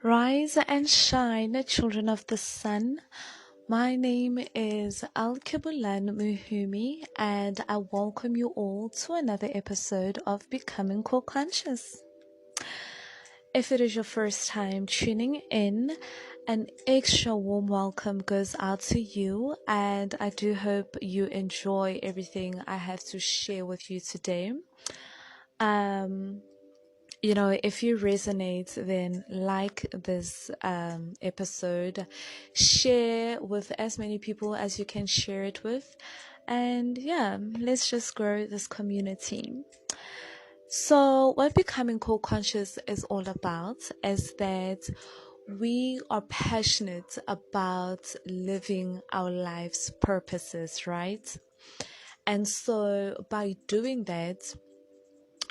Rise and shine, children of the sun. My name is alkebulansechai, and I welcome you all to another episode of Becoming Core Conscious. If it is your first time tuning in, an extra warm welcome goes out to you, and I do hope you enjoy everything I have to share with you today. If you resonate, then like this episode, share with as many people as you can share it with, and yeah, let's just grow this community. So, what Becoming Co-Conscious is all about is that we are passionate about living our life's purposes, right? And so, by doing that,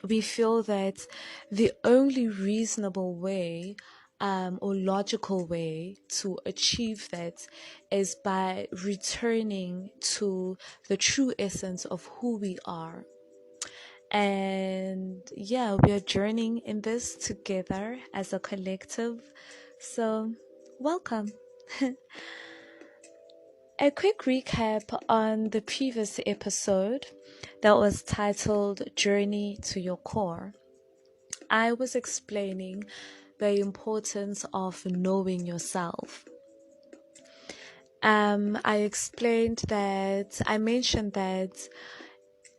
we feel that the only reasonable way or logical way to achieve that is by returning to the true essence of who we are. And yeah, we are journeying in this together as a collective. So, welcome. A quick recap on the previous episode that was titled Journey to Your Core. I was explaining the importance of knowing yourself. I mentioned that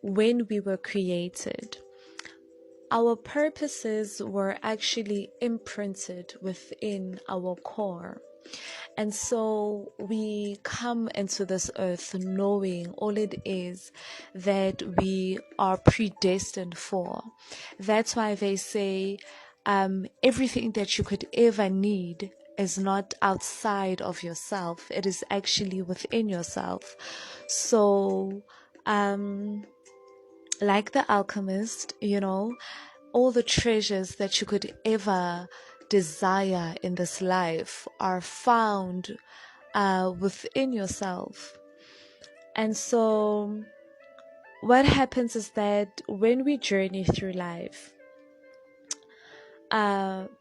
when we were created, our purposes were actually imprinted within our core. And so we come into this earth knowing all it is that we are predestined for. That's why they say everything that you could ever need is not outside of yourself. It is actually within yourself. So, like the alchemist, all the treasures that you could ever desire in this life are found within yourself. And so what happens is that when we journey through life,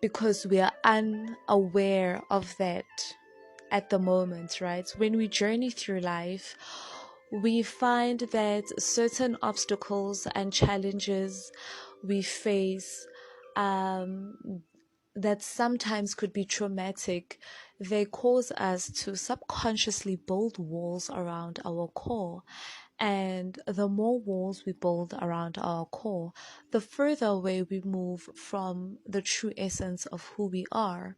because we are unaware of that at the moment, right? When we journey through life, we find that certain obstacles and challenges we face that sometimes could be traumatic, they cause us to subconsciously build walls around our core. And the more walls we build around our core, the further away we move from the true essence of who we are.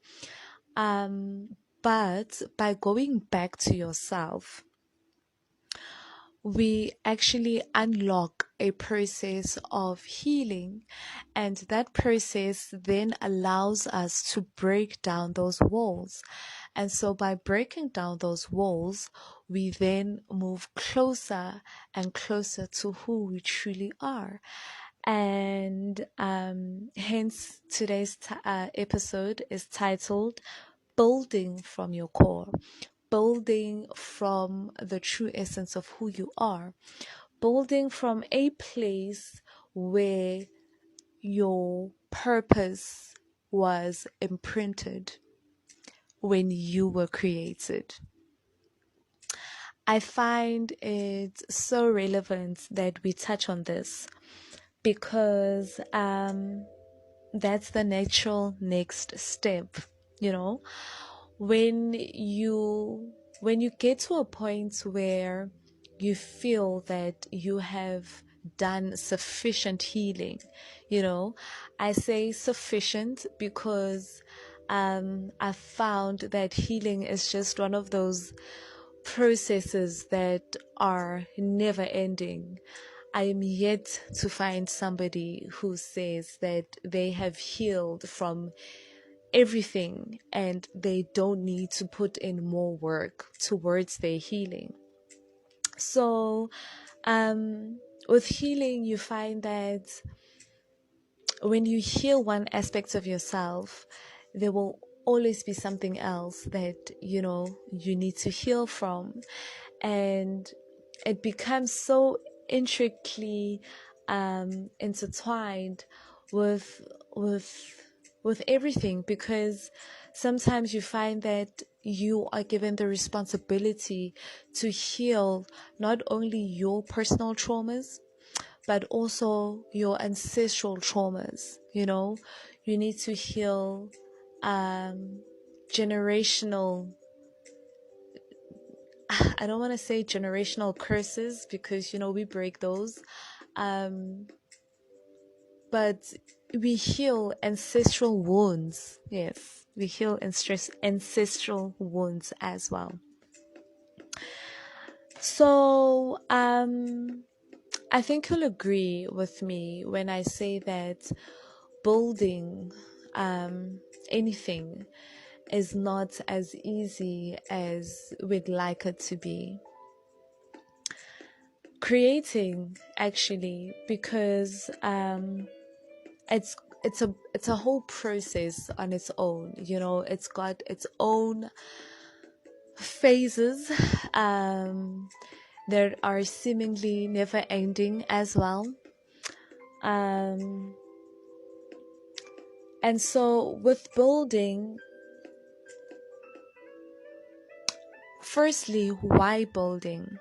But by going back to yourself, we actually unlock a process of healing, and that process then allows us to break down those walls. And so by breaking down those walls, we then move closer and closer to who we truly are. And hence today's episode is titled Building from Your Core. Building from the true essence of who you are, building from a place where your purpose was imprinted when you were created. I find it so relevant that we touch on this because that's the natural next step, when you get to a point where you feel that you have done sufficient healing. I say sufficient because I found that healing is just one of those processes that are never ending. I am yet to find somebody who says that they have healed from everything and they don't need to put in more work towards their healing. So with healing, you find that when you heal one aspect of yourself, there will always be something else that you need to heal from, and it becomes so intricately intertwined with with everything, because sometimes you find that you are given the responsibility to heal not only your personal traumas but also your ancestral traumas. You need to heal generational, I don't want to say generational curses, because we break those, but we heal ancestral wounds. Yes, we heal ancestral wounds as well. So I think you'll agree with me when I say that building anything is not as easy as we'd like it to be. Creating, actually, because it's a whole process on its own. It's got its own phases that are seemingly never ending as well. And so with building, firstly, why building?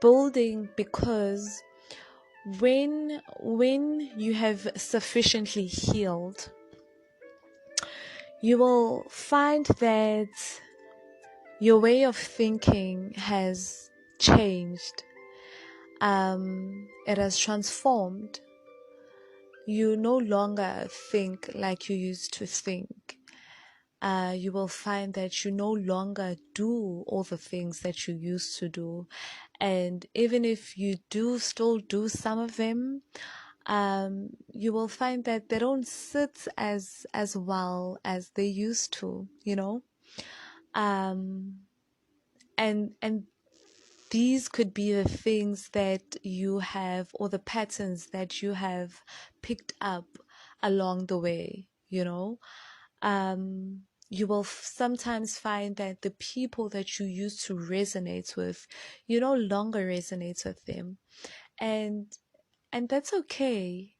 Building because when you have sufficiently healed, you will find that your way of thinking has changed. It has transformed. You no longer think like you used to think. You will find that you no longer do all the things that you used to do. And even if you do still do some of them, you will find that they don't sit as well as they used to, and these could be the things that you have, or the patterns that you have picked up along the way. You will sometimes find that the people that you used to resonate with, you no longer resonate with them, and that's okay.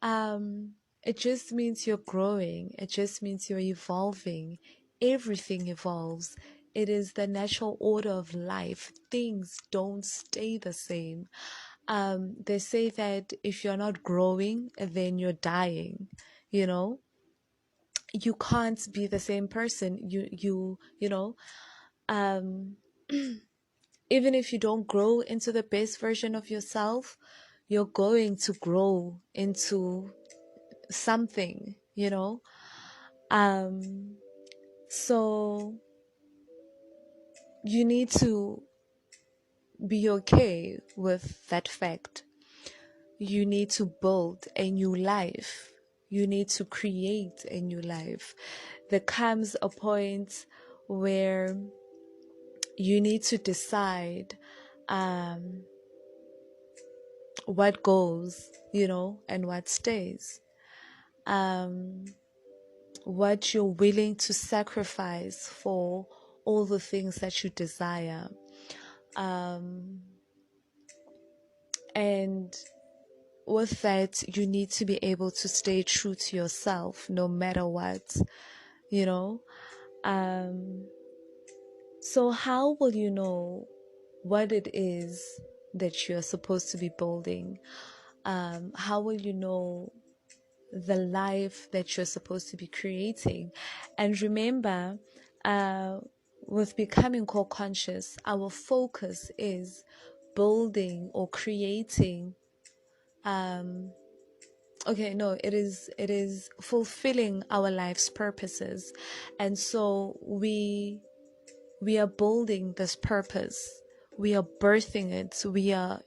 It just means you're growing. It just means you're evolving. Everything evolves. It is the natural order of life. Things don't stay the same. They say that if you're not growing, then you're dying. You can't be the same person. Even if you don't grow into the best version of yourself, you're going to grow into something. So you need to be okay with that fact. You need to build a new life. You need to create a new life. There comes a point where you need to decide what goes, and what stays. What you're willing to sacrifice for all the things that you desire. And with that, you need to be able to stay true to yourself no matter what, So how will you know what it is that you're supposed to be building? How will you know the life that you're supposed to be creating? And remember, with becoming core conscious, our focus is building or creating. It is fulfilling our life's purposes, and so we are building this purpose. We are birthing it. We are,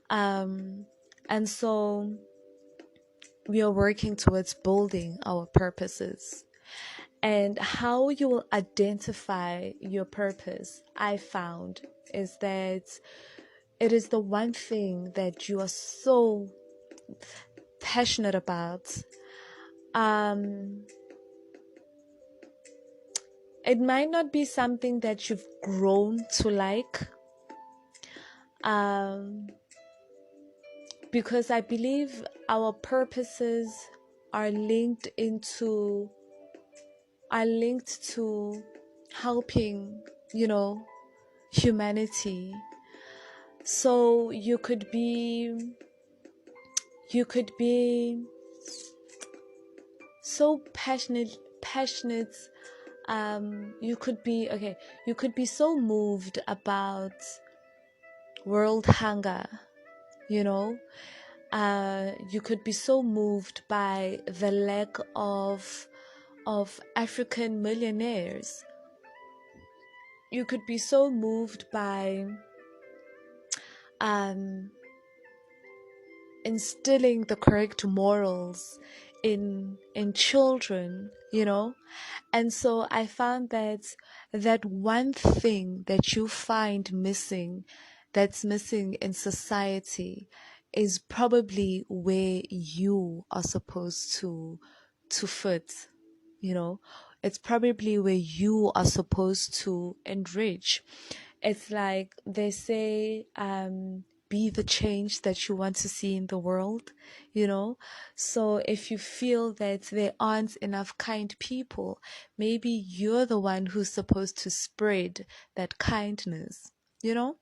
and so we are working towards building our purposes. And how you will identify your purpose, I found, is that it is the one thing that you are so passionate about. It might not be something that you've grown to like, because I believe our purposes are linked to helping, humanity. So you could be so passionate. You could be so moved about world hunger, you know. You could be so moved by the lack of African millionaires. You could be so moved by um, instilling the correct morals in children, And so I found that one thing that you find missing, that's missing in society, is probably where you are supposed to fit, you know. It's probably where you are supposed to enrich. It's like they say, be the change that you want to see in the world, So if you feel that there aren't enough kind people, maybe you're the one who's supposed to spread that kindness, you know?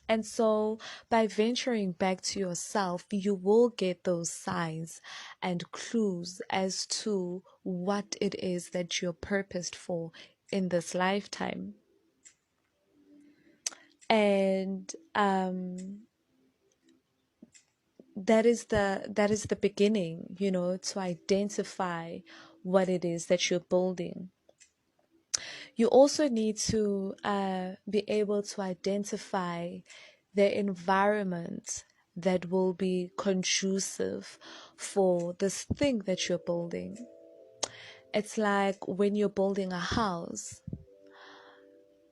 And so by venturing back to yourself, you will get those signs and clues as to what it is that you're purposed for in this lifetime. And that is the beginning, to identify what it is that you're building. You also need to be able to identify the environment that will be conducive for this thing that you're building. It's like when you're building a house,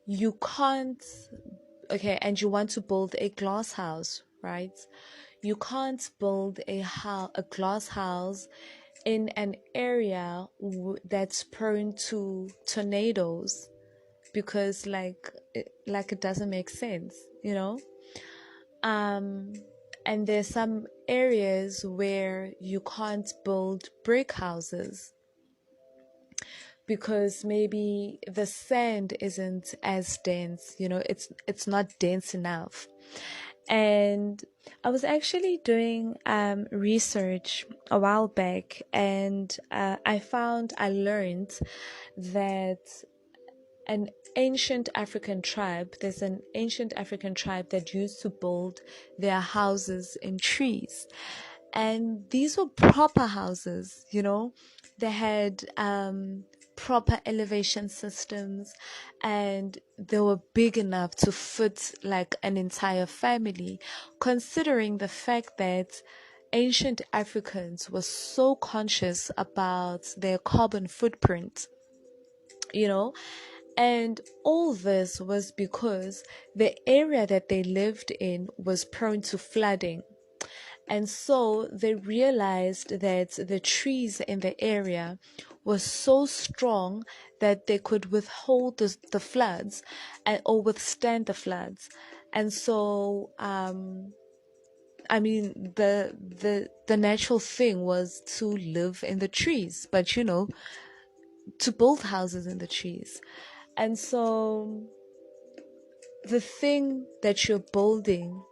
you can't, okay, and you want to build a glass house, right? You can't build a glass house in an area that's prone to tornadoes, because it doesn't make sense, and there's some areas where you can't build brick houses because maybe the sand isn't as dense, it's not dense enough. And I was actually doing research a while back, and I learned that there's an ancient African tribe that used to build their houses in trees. And these were proper houses, They had proper elevation systems, and they were big enough to fit like an entire family, considering the fact that ancient Africans were so conscious about their carbon footprint, you know and all this was because the area that they lived in was prone to flooding. And so they realized that the trees in the area were so strong that they could withhold the floods, or withstand the floods. And so, I mean, the natural thing was to live in the trees, but to build houses in the trees. And so the thing that you're building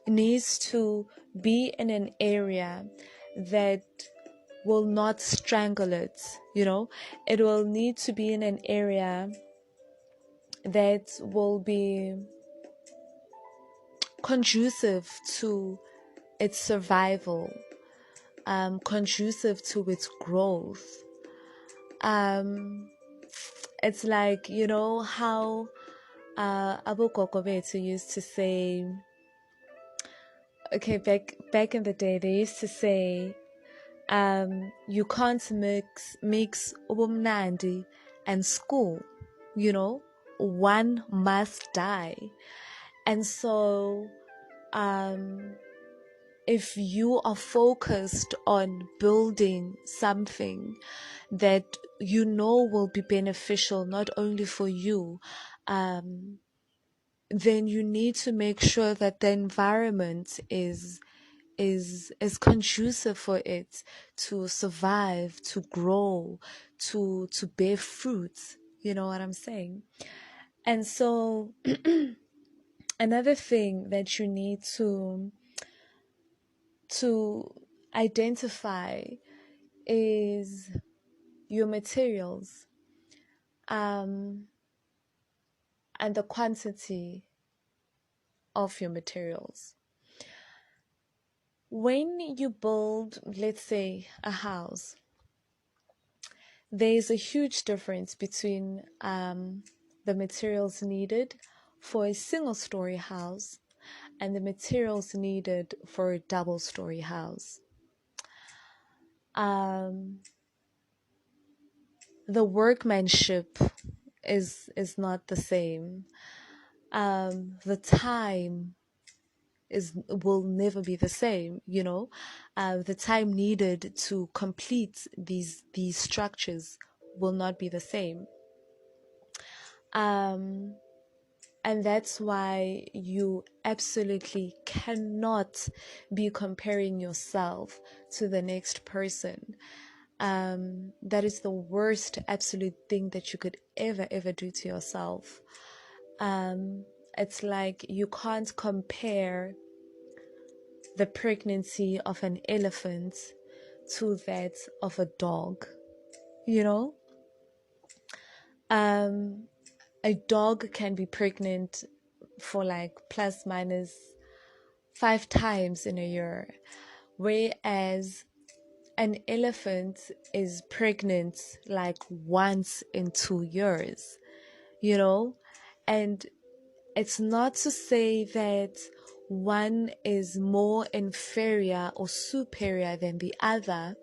needs to be in an area that will not strangle it, It will need to be in an area that will be conducive to its survival, conducive to its growth. It's like, how abogogo bethu used to say, okay, back in the day, they used to say, you can't mix ubumnandi and school, one must die. And so, if you are focused on building something that will be beneficial not only for you, then you need to make sure that the environment is is conducive for it to survive, to grow, to bear fruit. You know what I'm saying? And so another thing that you need to identify is your materials, um, and the quantity of your materials. When you build, let's say, a house, there's a huge difference between the materials needed for a single story house and the materials needed for a double story house. Um, the workmanship is not the same. The time will never be the same. The time needed to complete these structures will not be the same. um and that's why you absolutely cannot be comparing yourself to the next person. That is the worst absolute thing that you could ever do to yourself. It's like you can't compare the pregnancy of an elephant to that of a dog. You know, a dog can be pregnant for like plus minus 5 times in a year, whereas an elephant is pregnant like once in 2 years. You know, and it's not to say that one is more inferior or superior than the other.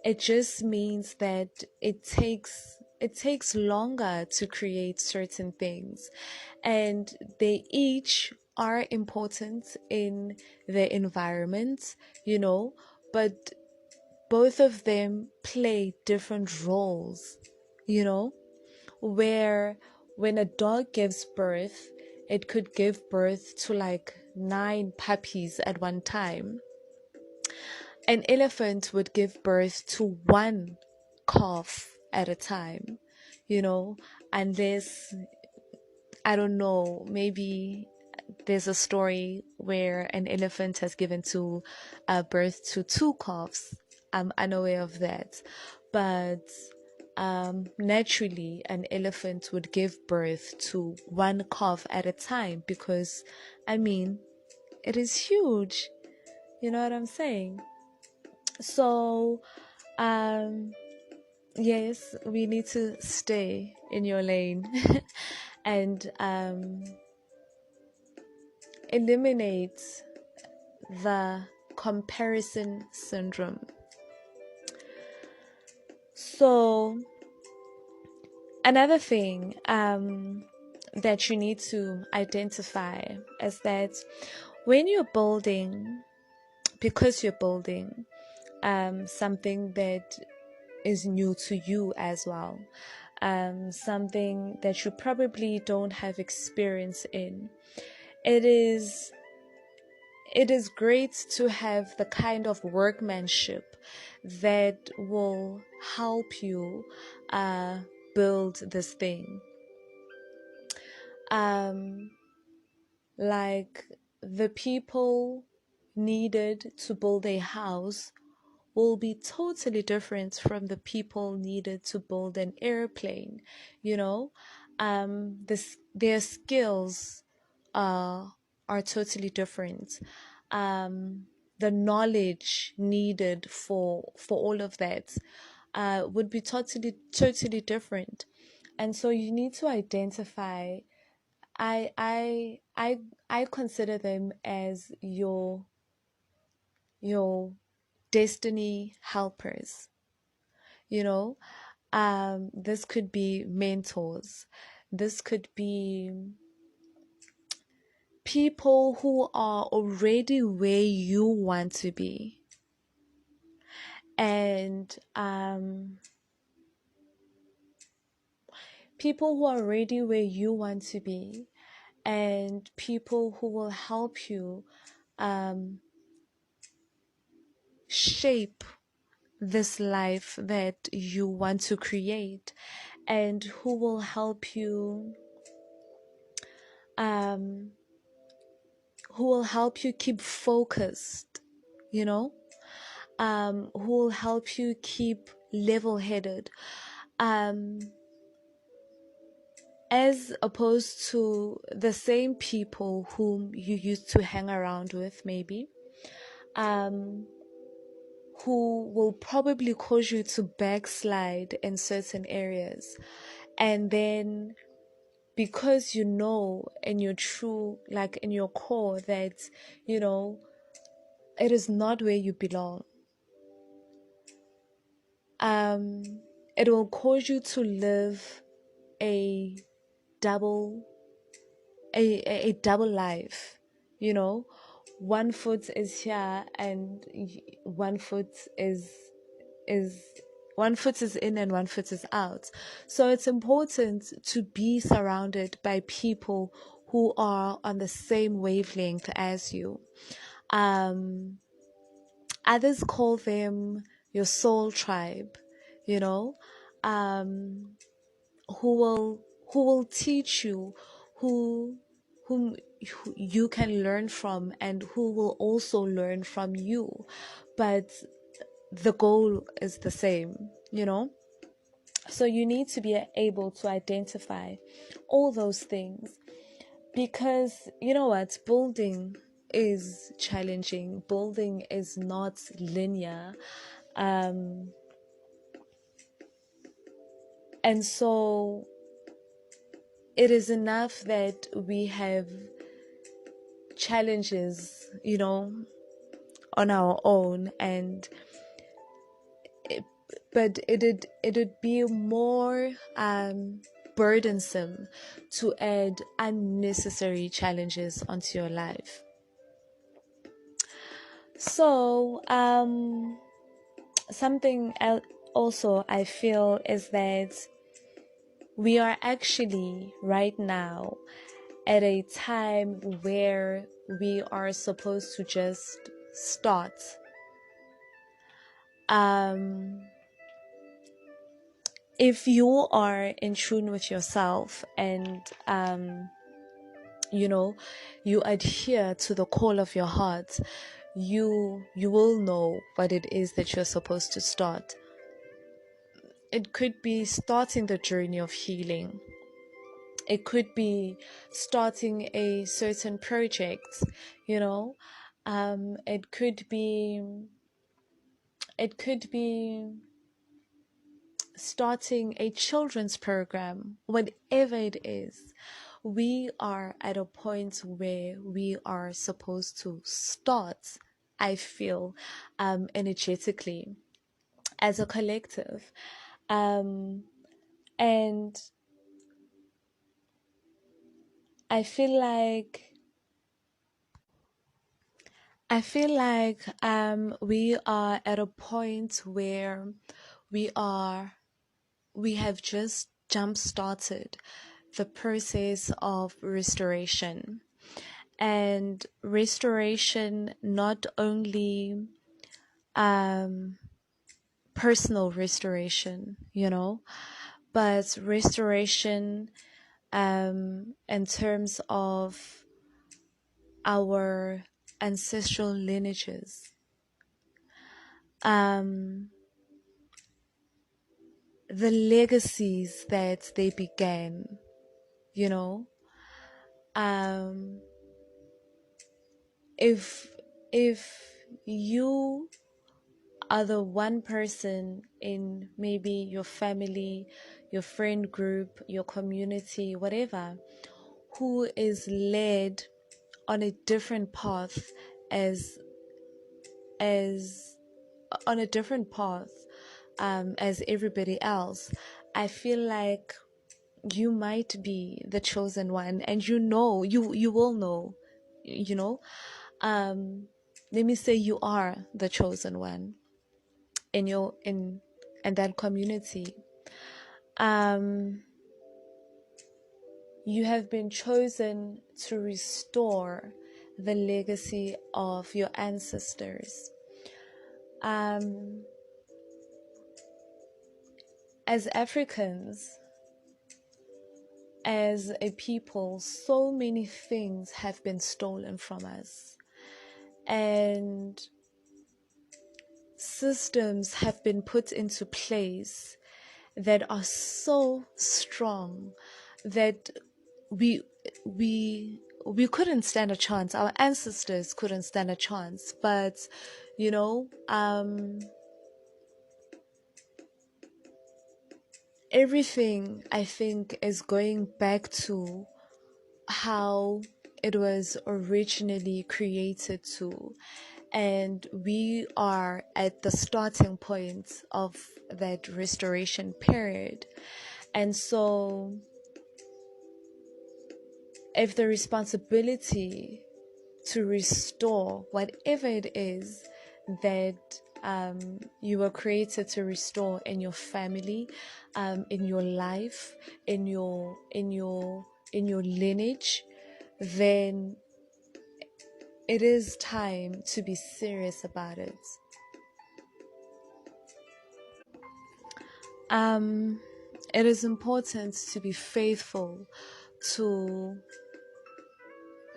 It just means that it takes longer to create certain things, and they each are important in their environment, but both of them play different roles, you know, where when a dog gives birth, it could give birth to like 9 puppies at one time. An elephant would give birth to one calf at a time, unless, I don't know, maybe there's a story where an elephant has given birth to 2 calves. I'm unaware of that. But naturally, an elephant would give birth to one calf at a time because, it is huge. You know what I'm saying? So, yes, we need to stay in your lane and eliminate the comparison syndrome. So, another thing that you need to identify is that when you're building, because you're building something that is new to you as well, something that you probably don't have experience in, it is great to have the kind of workmanship that will help you build this thing. Like the people needed to build a house will be totally different from the people needed to build an airplane. Their skills are totally different. The knowledge needed for all of that would be totally different. And so you need to identify. I consider them as your destiny helpers. This could be mentors. This could be people who are already where you want to be. And people who are already where you want to be, and people who will help you shape this life that you want to create, and who will help you um keep focused, you know, who will help you keep level-headed, um as opposed to the same people whom you used to hang around with, maybe, um who will probably cause you to backslide in certain areas. And then, because you know in your true, like in your core, that, you know, it is not where you belong, it will cause you to live a double a double life, you know. One foot is here and one foot is one foot is in and one foot is out. So it's important to be surrounded by people who are on the same wavelength as you. Others call them your soul tribe, you know, um, who will teach you, who who you can learn from, and who will also learn from you. But the goal is the same, you know. So you need to be able to identify all those things, because you know what, building is challenging, building is not linear, and so it is enough that we have challenges, you know, on our own, and but it'd be more burdensome to add unnecessary challenges onto your life. So something else also I feel is that we are actually right now at a time where we are supposed to just start. If you are in tune with yourself, and you know, you adhere to the call of your heart, you will know what it is that you're supposed to start. It could be starting the journey of healing. It could be starting a certain project, you know. It could be starting a children's program. Whatever it is, we are at a point where we are supposed to start, I feel, energetically, as a collective. And I feel like we are at a point where we have just jump started the process of restoration. And restoration, not only personal restoration, you know, but restoration in terms of our ancestral lineages. The legacies that they began, you know. If you are the one person in maybe your family, your friend group, your community, whatever, who is led on a different path as on a different path as everybody else, I feel like you might be the chosen one, and you know, you will know, you know. Let me say you are the chosen one in your in that community. You have been chosen to restore the legacy of your ancestors. Um, as Africans, as a people, so many things have been stolen from us, and systems have been put into place that are so strong that we we couldn't stand a chance. Our ancestors couldn't stand a chance, but you know, everything I think is going back to how it was originally created to, and we are at the starting point of that restoration period. And so if the responsibility to restore whatever it is that you were created to restore in your family, in your life, in your lineage, then it is time to be serious about it. It is important to be faithful to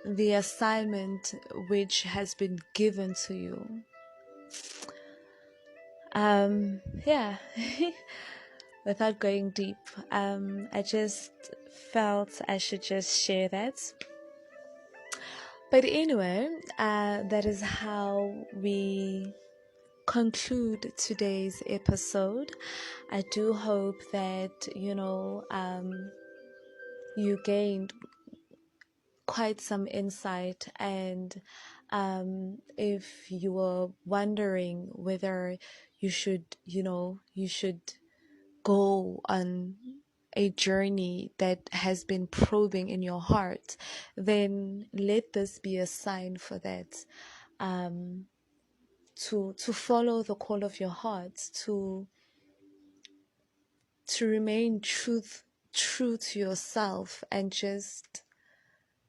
the assignment which has been given to you. Yeah. Without going deep, I just felt I should just share that. But anyway, that is how we conclude today's episode. I do hope that you gained quite some insight, and if you were wondering whether you should go on a journey that has been probing in your heart, then let this be a sign for that. To follow the call of your heart, to remain true to yourself, and just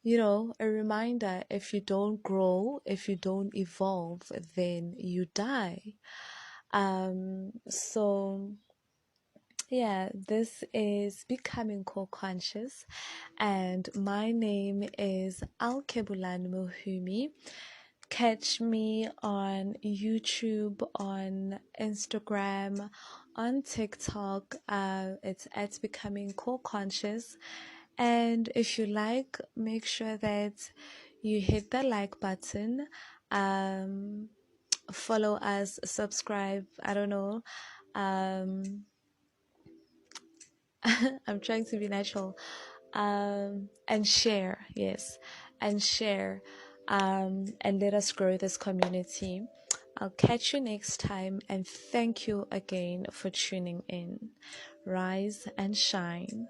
a reminder: if you don't grow, if you don't evolve, then you die. So yeah, this is Becoming Co-Conscious, and my name is alkebulansechai. Catch me on YouTube, on Instagram, on TikTok. It's at Becoming Co-Conscious. And if you like, make sure that you hit the like button. Follow us, subscribe. I don't know. I'm trying to be natural. And share, yes, and share, and let us grow this community. I'll catch you next time, and thank you again for tuning in. Rise and shine.